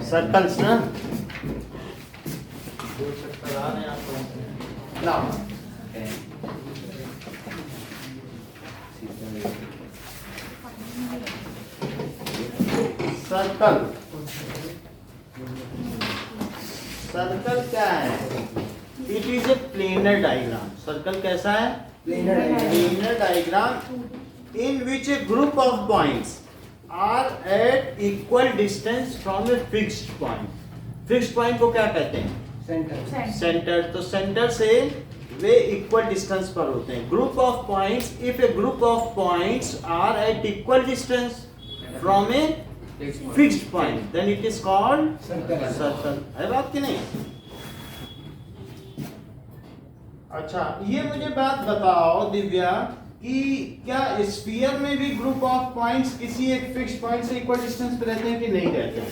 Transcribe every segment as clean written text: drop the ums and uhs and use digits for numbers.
Circles ना, दो चक्कर आ रहे हैं आपको ना। सर्कल, सर्कल क्या है? It is a planar diagram. Circle कैसा है? Planar diagram in which a group of points are at equal distance from a fixed point. Fixed point को क्या कहते हैं? सेंटर। तो सेंटर से वे इक्वल डिस्टेंस पर होते हैं। Group of points, if a group of points are at equal distance from a fixed point then it is called circle. है बात कि नहीं? अच्छा, ये मुझे बात बताओ दिव्या कि क्या स्फीयर में भी ग्रुप ऑफ पॉइंट्स किसी एक फिक्स्ड पॉइंट से इक्वल डिस्टेंस पे रहते हैं कि नहीं रहते हैं?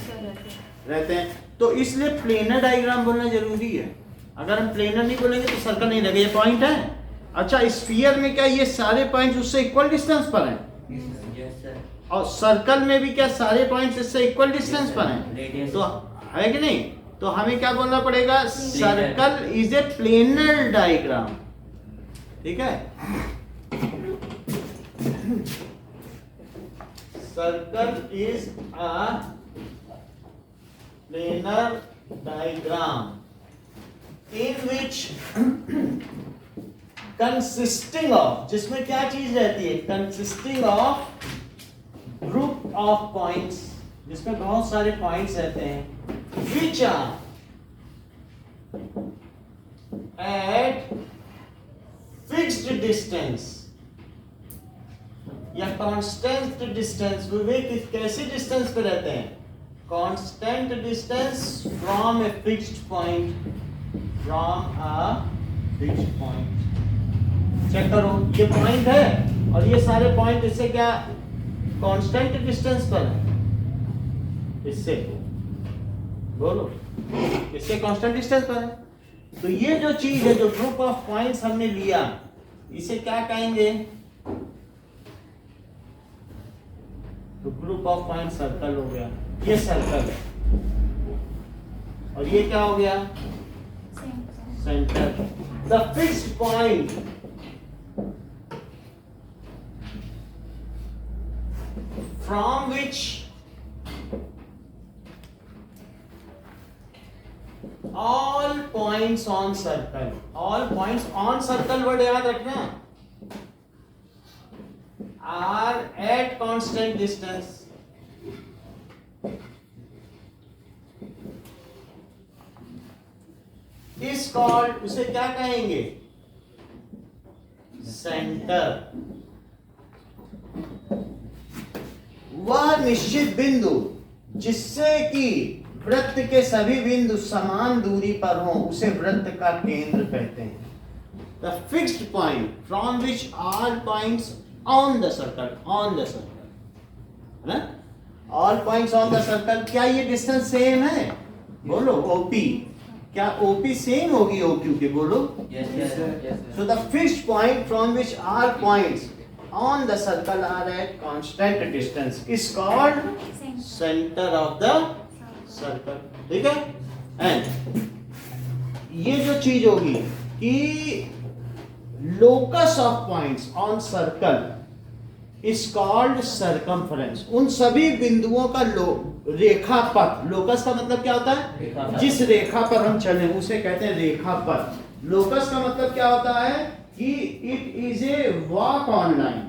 रहते हैं। तो इसलिए प्लेनर डायग्राम बोलना जरूरी है। अगर हम प्लेनर नहीं बोलेंगे तो सर्कल नहीं लगेगा। ये पॉइंट है। अच्छा, स्फीयर में क्या ये सारे पॉइंट्स उससे इक्वल डिस्टेंस पर हैं? और सर्कल में भी क्या सारे पॉइंट्स इससे इक्वल डिस्टेंस पर हैं? तो है कि नहीं? तो हमें क्या बोलना पड़ेगा? Circle is a planar diagram. ठीक है? Circle is a planar diagram in which consisting of, जिसमें क्या चीज रहती है? consisting of group of points, जिसमें बहुत सारे पॉइंट्स रहते हैं, which are at fixed distance या constant distance। वे कैसे डिस्टेंस पे रहते हैं? constant distance from a fixed point, from a fixed point। Check करो, ये पॉइंट है और ये सारे पॉइंट इससे क्या कांस्टेंट डिस्टेंस पर है? इससे बोलो, इससे कांस्टेंट डिस्टेंस पर है। तो ये जो चीज है, जो ग्रुप ऑफ पॉइंट्स हमने लिया, इसे क्या कहेंगे? तो ग्रुप ऑफ पॉइंट सर्कल हो गया। ये सर्कल है और ये क्या हो गया? Centre. The fixed point from which all points on circle, all points on circle word याद रखना, are at constant distance. Is called, उसे क्या कहेंगे? सेंटर। वह निश्चित बिंदु जिससे कि वृत्त के सभी बिंदु समान दूरी पर हों, उसे वृत्त का केंद्र कहते हैं। The fixed point from which all points on the circle, on the circle, है ना? All points on the circle. क्या ये डिस्टेंस सेम है? बोलो ओपी। क्या ओपी सेम होगी ओक्यू के? बोलो yes sir। So the fixed point from which all points on the circle are at constant distance is called center of the circle। ठीक है? एंड ये जो चीज होगी कि locus of points on circle is called circumference। उन सभी बिंदुओं का रेखा पथ, लोकस का मतलब क्या होता है? जिस रेखा पर हम चले उसे कहते हैं रेखा पथ। लोकस का मतलब क्या होता है? कि it is a walk on line,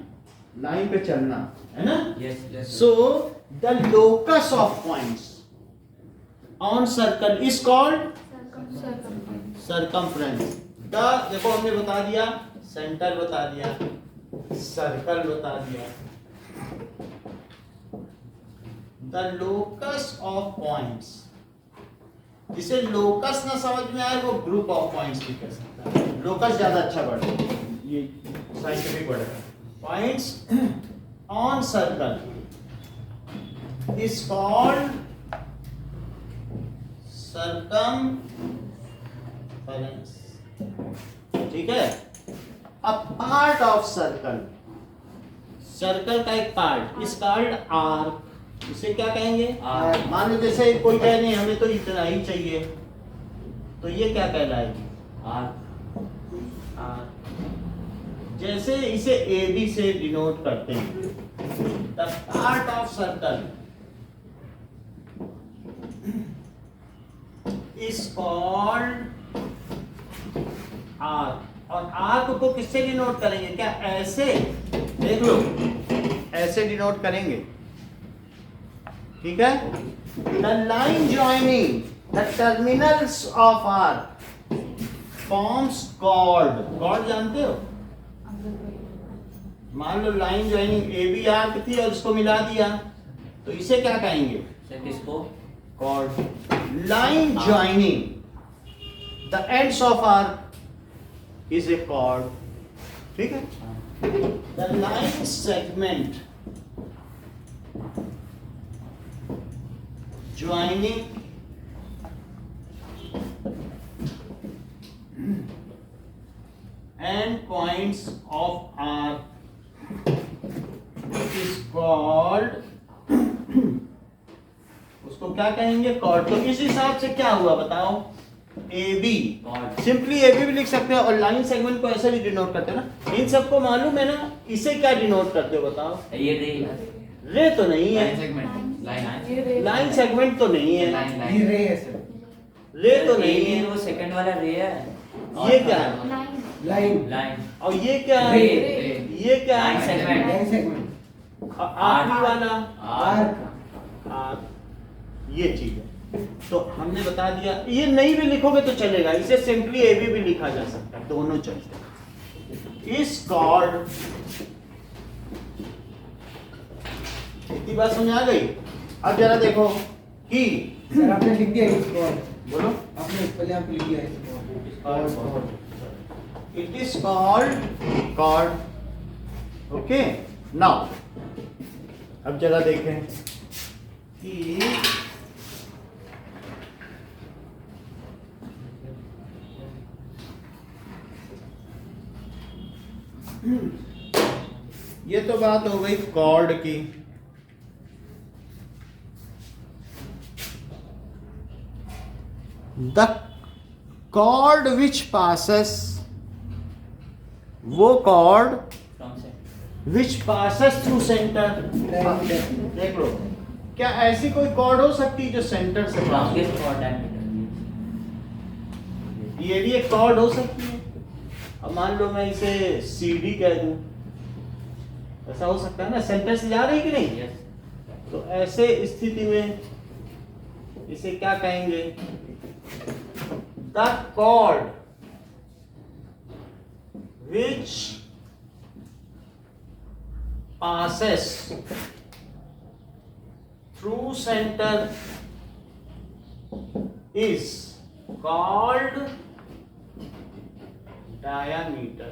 line पे चलना, है ना? So the locus of points on circle is called circumference. देखो हमने बता दिया, सेंटर बता दिया, सर्कल बता दिया। द लोकस ऑफ पॉइंट्स, जिसे लोकस ना समझ में आए वो ग्रुप ऑफ पॉइंट्स भी कह सकता है। लोकस ज्यादा अच्छा वर्ड है, ये साइंटिफिक वर्ड है। Points on circle is called circumference. ठीक है? A part of circle, circle का एक पार्ट इज कॉल्ड आर्क। इसे क्या कहेंगे? आर। मान लो जैसे कोई कहे नहीं हमें तो इतना ही चाहिए, तो ये क्या कहलाएगी? आर। जैसे इसे ए बी से डिनोट करते हैं, the part of circle is called arc. और आर्क को किससे डिनोट करेंगे? क्या ऐसे? देख लो, ऐसे डिनोट करेंगे, ठीक है? The line joining the terminals of arc forms chord. Chord जानते हो? मान लो line joining A B arc थी और इसको मिला दिया, तो इसे क्या कहेंगे? किसको? Chord. Line joining the ends of arc is a chord, ठीक है? The line segment joining end points of arc is called उसको क्या कहेंगे? कॉर्ड। तो इस हिसाब से क्या हुआ बताओ? A B, simply A B भी लिख सकते हो और लाइन सेगमेंट को ऐसे भी डिनोट करते हो ना। इन सबको मालूम है ना? इसे क्या डिनोट करते हो बताओ? ये रे तो नहीं है, लाइन सेगमेंट। लाइन सेगमेंट तो नहीं है, ये रे है सर, रे तो नहीं है। वो सेकंड वाला रे है। ये क्या है? लाइन। और ये क्या है? रे। ये क्या लाइन है? सेगमेंट। लाइन सेगमेंट, और आखिरी वाला आर्क, आर्क, ये चीज है। तो हमने बता दिया, ये नहीं भी लिखोगे तो चलेगा, इसे सिंपली ए बी भी लिखा जा सकता है, दोनों चलते हैं। इस कॉर्ड, इतनी बात समझ आ गई? अब जरा देखो कि सर आपने लिख दिया इसको, बोलो। आपने पहले आप लिख दिया इसको, It is called chord। Okay, now अब जरा देखें कि ये तो बात हो गई कॉर्ड की। द कॉर्ड विच पासेस, वो chord which passes through centre. देख लो, क्या ऐसी कोई कॉर्ड हो सकती है जो सेंटर से पास हो? ये भी एक कॉर्ड हो सकती है। अब मान लो मैं इसे CD कह दूं, ऐसा हो सकता है ना? सेंटर से जा रही कि नहीं? तो ऐसे स्थिति में इसे क्या कहेंगे? The chord which passes through center is called diameter।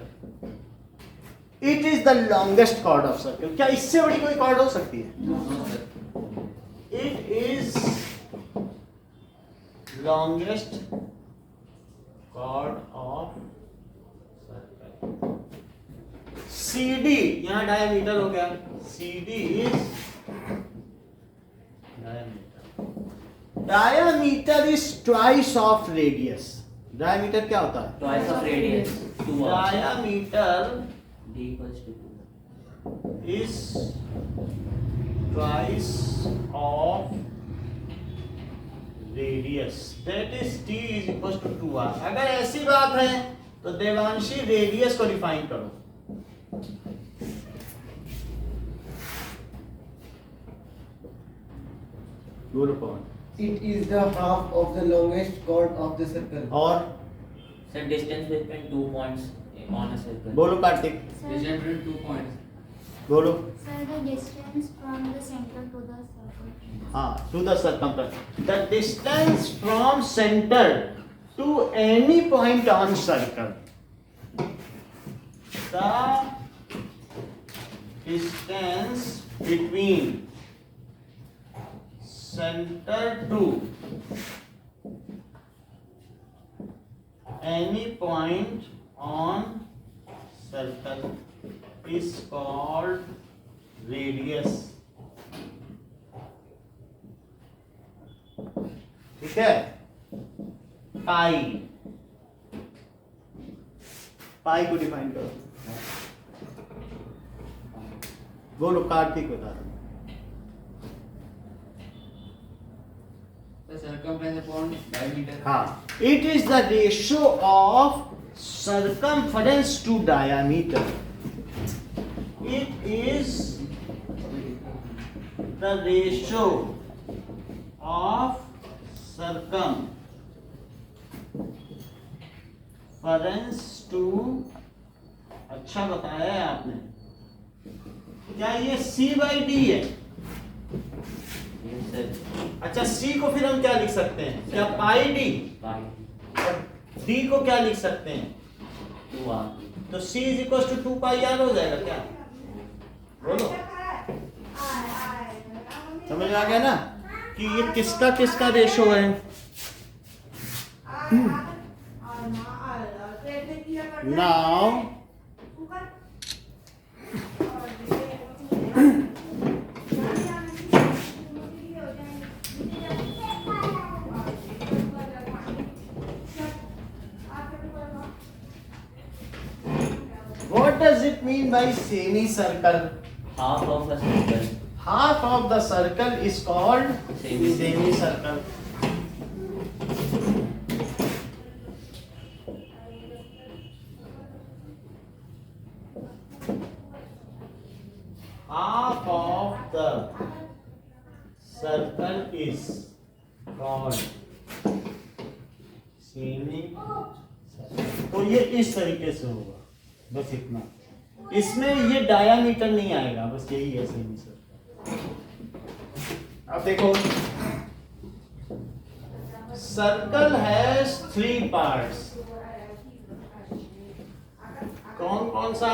It is the longest chord of circle। क्या इससे बड़ी कोई chord हो सकती है? It is longest chord of circle। CD, यहाँ डायमीटर हो गया, CD is diameter। Diameter is twice of radius। Diameter क्या होता है? Twice of radius। Diameter D equals to 2 is twice of radius, that is D is equals to 2R। अगर ऐसी बात है तो देवांशी रेडियस को डिफाइन करो। It is the half of the longest chord of the circle। और Sir, distance between 2 points on a circle। बोलो Kartik, Distance between 2 points। बोलो। Sir, the distance from the center to the circle. हाँ, to the circumference, the distance from center to any point on circle, the distance between center to any point on circle is called radius। ठीक है, पाई, पाई को define करो, बोलो कार्तिक बता रहा। The circumference upon diameter. हाँ, it is the ratio of circumference to diameter. It is the ratio of circumference to, अच्छा बताया है आपने, क्या ये C/D है? Yes, sir. अच्छा, C को फिर हम क्या लिख सकते हैं, क्या पाई D? Pi. और D को क्या लिख सकते हैं? 2r. तो C is equal to 2 pi r हो जाएगा क्या? बोलो, समझ आ गया ना कि ये किसका किसका रेशो है? Now what does it mean by semicircle? Half of the circle. Half of the circle is called semicircle. Half of the circle is called semicircle. तो ये इस तरीके से होगा, बस इतना, इसमें ये डायामीटर नहीं आएगा, बस यही है सेमीसर्कल। अब देखो, सर्कल हैज 3 पार्ट्स, कौन कौन सा?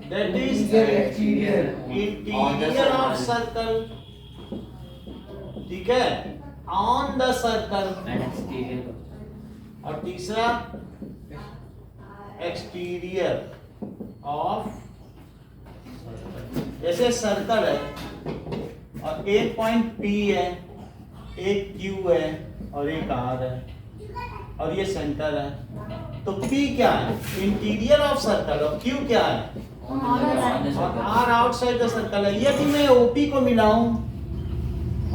That is interior of circle, ठीक है, on the circle, And exterior. और तीसरा एक्सटीरियर ऑफ, जैसे सर्कल है और एक पॉइंट P है, एक Q है और एक R है और ये सेंटर है, तो P क्या है? इंटीरियर ऑफ सर्कल, और Q क्या है? On the और circle. R outside the circle है। यदि मैं OP को मिलाऊं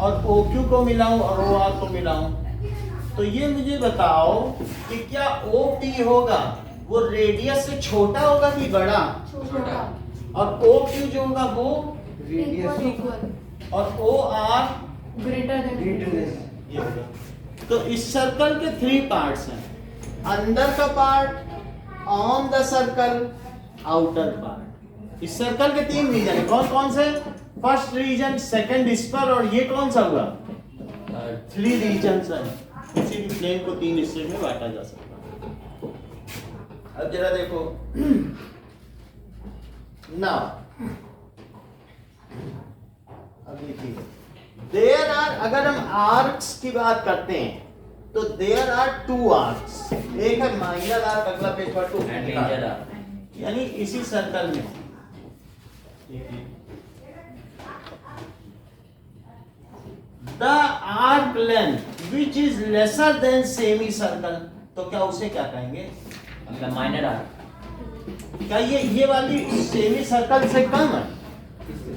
और OQ को मिलाऊं और OR को मिलाऊं, तो ये मुझे बताओ कि क्या OP होगा वो रेडियस से छोटा होगा कि बड़ा, छोटा, और OQ जो होगा वो, इक्वल, और OR ग्रेटर देन, ये होगा। तो इस सर्कल के 3 पार्ट्स हैं, अंदर का part, on the circle, outer part. इस सर्कल के 3 रीजन है, कौन कौन से? फर्स्ट रीजन, सेकंड स्पर, और ये कौन सा हुआ? 3 रीजन्स हैं। किसी भी प्लेन को 3 हिस्से में बांटा जा सकता है। अब जरा देखो, नाउ अब देखिए, देयर आर, अगर हम आर्क्स की बात करते हैं तो देयर आर 2 आर्क्स, एक है माइनर आर्क, अगला पेज पर 2, And major r. यानी इसी सर्कल में the arc length which is lesser than semi circle, तो क्या उसे क्या कहेंगे? मतलब minor r. क्या ये वाली सेमी सर्कल से कम है,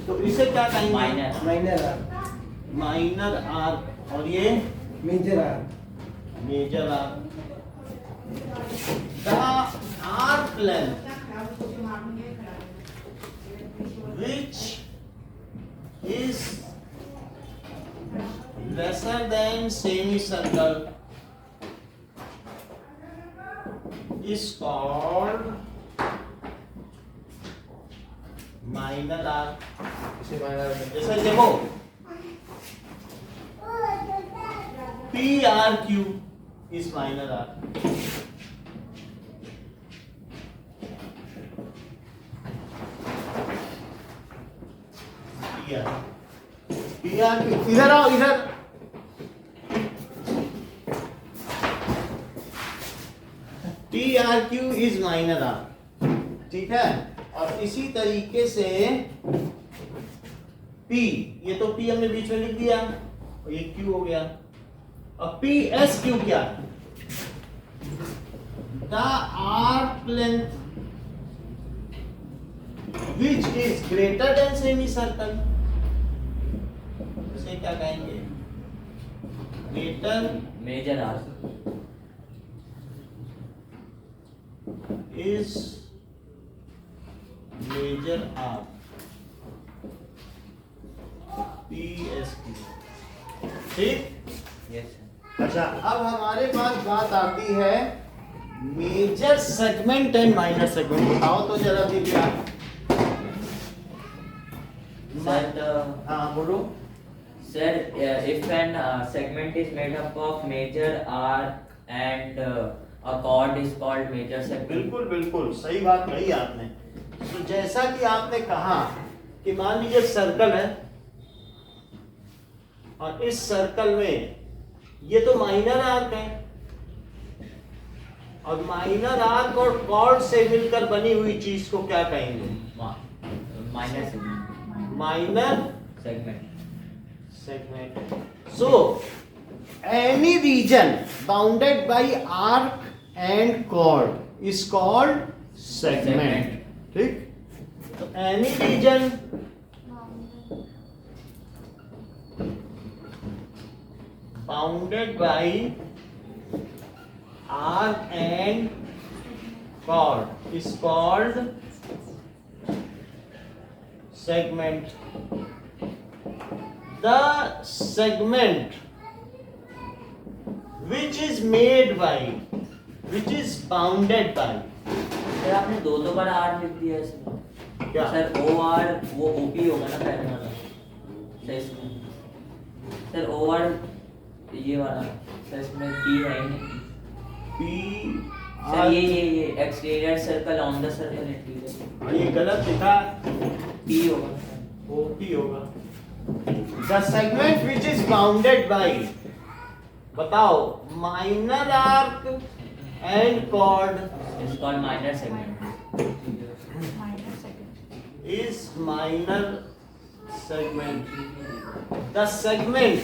तो इसे क्या कहेंगे? Minor. माइनर आर्क, और ये Major R. Major arc. The arc length which is lesser than semicircle is called minor arc. जैसे देखो, PRQ is minor arc. PRQ, इधर आओ, इधर। PRQ is minor arc, ठीक है। और इसी तरीके से P, ये तो P हमने बीच में लिख दिया और ये Q हो गया, और पी एस क्यू क्या है? The arc length which is greater than semicircle, इसे क्या कहेंगे? Greater major arc is major arc PSQ, ठीक। यस अच्छा, अब हमारे पास बात आती है major segment and minor segment. बताओ तो जरा दिव्या। सर द हाँ बोलो। sir if an segment is made up of major arc and a chord is called major segment. बिल्कुल बिल्कुल सही बात कही आपने। तो जैसा कि आपने कहा कि मान लीजिए सर्कल है और इस सर्कल में ये तो माइनर आर्क है और माइनर आर्क और कॉर्ड से मिलकर बनी हुई चीज को क्या कहेंगे? Minor segment. Minor Segment. segment. So any region bounded by arc and chord is called segment. ठीक? तो any region bounded by arc and chord is called segment. The segment which is made by, which is bounded by, sir आपने दो बार are लिख दिया इसमें। क्या? Sir O R वो OP होगा ना पहले वाला सर इसमें। सर ओ आर ये वाला सर इसमें पी है ही नहीं। P सर ये exterior circle on the circle interior ये गलत लिखा, पी होगा। OP होगा। The segment which is bounded by, बताओ, minor arc and chord It's called minor segment. is minor segment. The segment,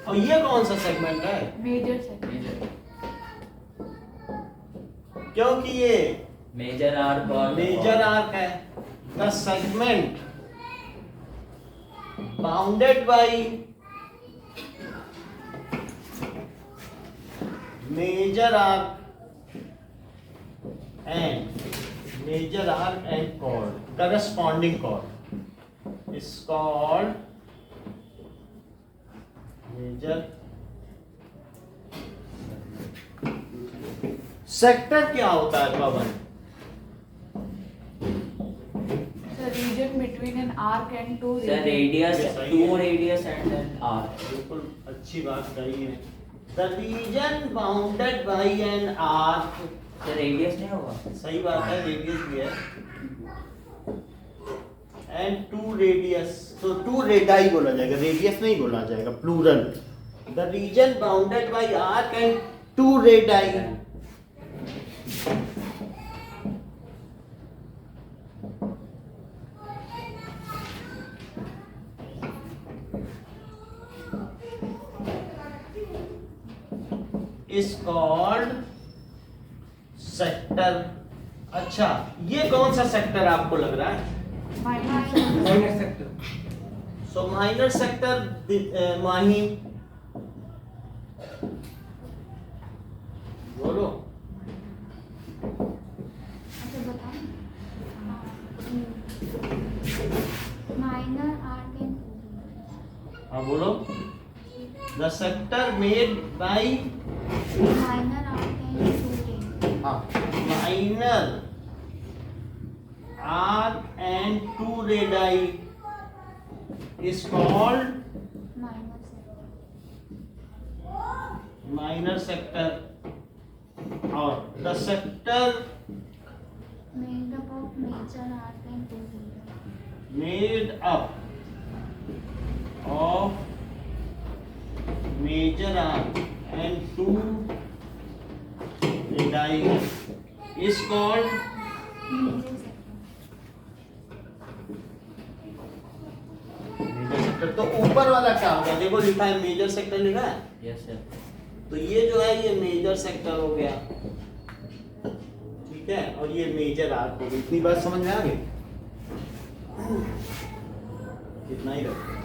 और ये कौन सा सेगमेंट है? Major segment. Major. क्योंकि ये मेजर आर्क और मेजर आर्क है। The segment bounded by major arc and chord, corresponding chord is called major sector. क्या होता है Pawan? The region between an arc and two sir regions. Radius ये सही है। Two radius and then arc. बिल्कुल अच्छी बात कही है। The region bounded by an arc, sir radius नहीं होगा। सही बात है, रेडियस भी है, एंड टू रेडियस, तो टू रेडाई बोला जाएगा, रेडियस नहीं बोला जाएगा, plural. The region bounded by arc and two radii is called sector. अच्छा, ये कौन सा सेक्टर आपको लग रहा है? Minor sector. So minor sector Mahi बोलो। अच्छा बताओ। माइनर आर्क एंड हाँ बोलो। The sector made by minor arc and two minor arc and two radii is called minor sector. minor sector, और the sector Made up of major arc and two regions. made up of major arc and two radii is called Major sector. major sector। तो ऊपर ऊपर वाला क्या होगा? देखो लिखा है मेजर सेक्टर लिखा है, यस सर। तो ये जो है ये मेजर सेक्टर हो गया, ठीक है, और ये मेजर आर्क हो गई। इतनी बात समझ में आ गई? कितना ही रखो।